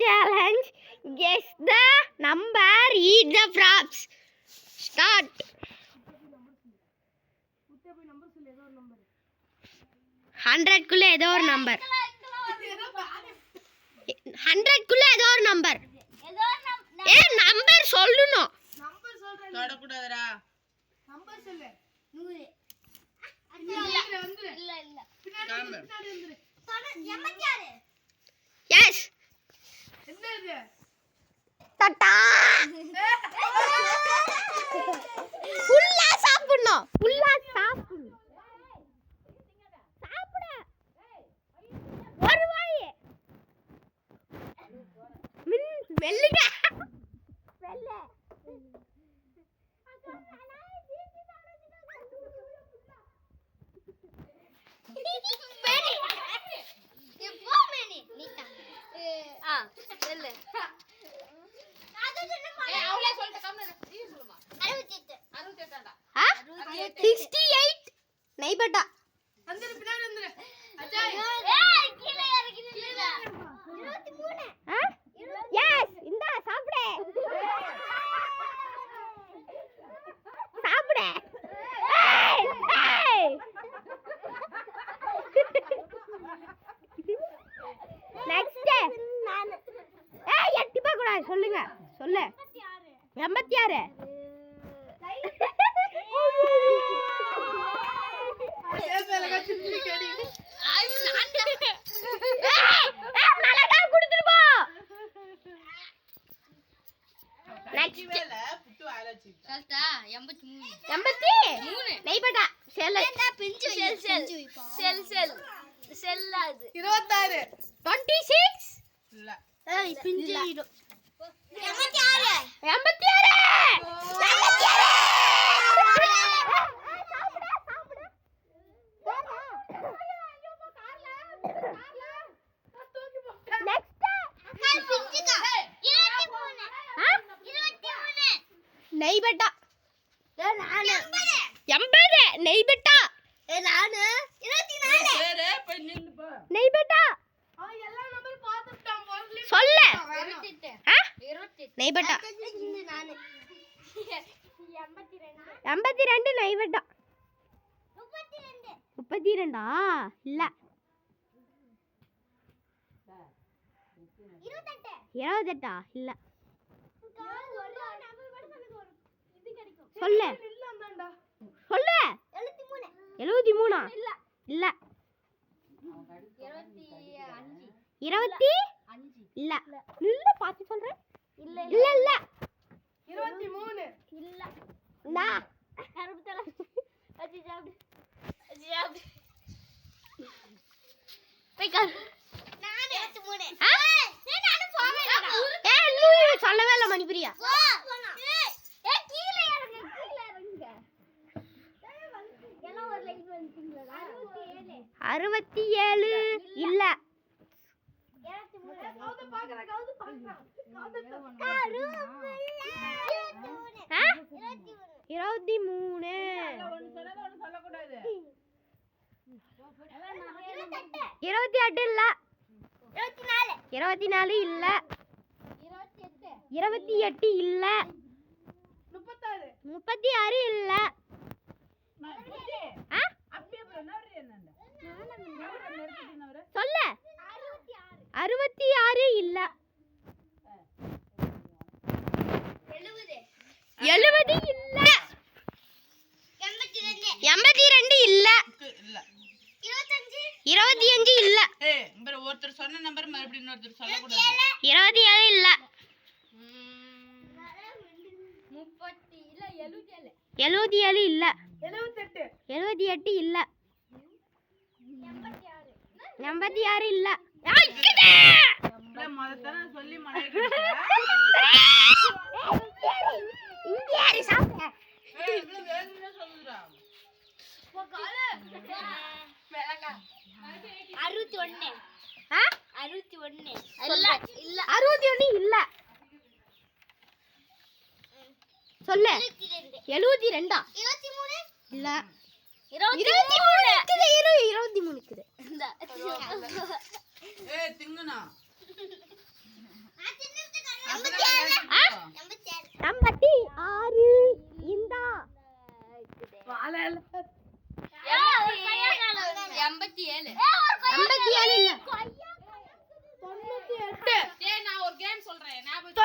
challenge. Guess the number, eat the props. Start. 100 குள்ள ஏதோ ஒரு நம்பர். 100 குள்ள ஏதோ ஒரு நம்பர். நம்பர் சொல்லணும். நம்பர் சொல்றேன். தொட கூடாதுடா. நம்பர் சொல்லு. 100. இல்ல. பின்னாடி வந்துரு. 86. எஸ். என்னது? டடா. ஃபுல்லா சாப்பிடணும். ஃபுல்லா சாப்பிடணும். சாப்பிடு. ஒரு வாய். வெள்ளிங்க. வெள்ள. நைபட்டா வந்துரு பின்னாடி வந்துரு. அஜய் கீழே இறங்கிடுடா. 23. எஸ் இந்தா சாப்பிடு. சாப்பிடு. நெக்ஸ்ட் நான் எட்டிப்பா கூட சொல்லுங்க. சொல்லு. 86. நெய்பட்டா நானு 80 நெய்பட்டா நானு 24 வேற போய் நின்னு போ. நெய்பட்டா எல்லா நம்பர் பாத்துட்டான் போன்ல. சொல்லு. 28. நெய்பட்டா நானு 82 நெய்பட்டா 32 இல்ல 28 இல்ல சொல்லு. சொல்லு. 73 இல்ல இல்ல 25 இல்ல இல்ல பாத்து சொல்றேன். இல்ல இல்ல இல்ல 23 இல்ல நா 67 அஜி சாப்பிடு. அஜி சாப்பிடு. போய்க்கார். நான் 23. நானு போவேன். இல்ல சொல்லவே இல்ல மணிபிரியா. கீழ இறங்கு கீழ இறங்குங்க. எல்லாம் ஒரு லைன் வந்துட்டீங்களா? 67 இல்ல 23 பாக்குறேன். 28 இல்ல 24 இல்ல 28 இல்ல 36 இல்ல சொல்லு. 66 இல்ல 70 இல்ல 82 இல்ல 25 இல்ல ஒருத்தர் சொன்ன நம்பர் மறுபடியும் ஒருத்தர் சொல்ல கூடாது. 27 இல்ல 77 இல்ல 78 இல்ல 86 இல்ல. சொல்லி இங்கே சாப்பிட 61 இல்ல சொல்லு. 72 இல்ல 23 இருக்குது. திங்குனா 86 இந்தா 87 87 இல்ல 98 நான் ஒரு கேம் சொல்றேன் ஞாபகம்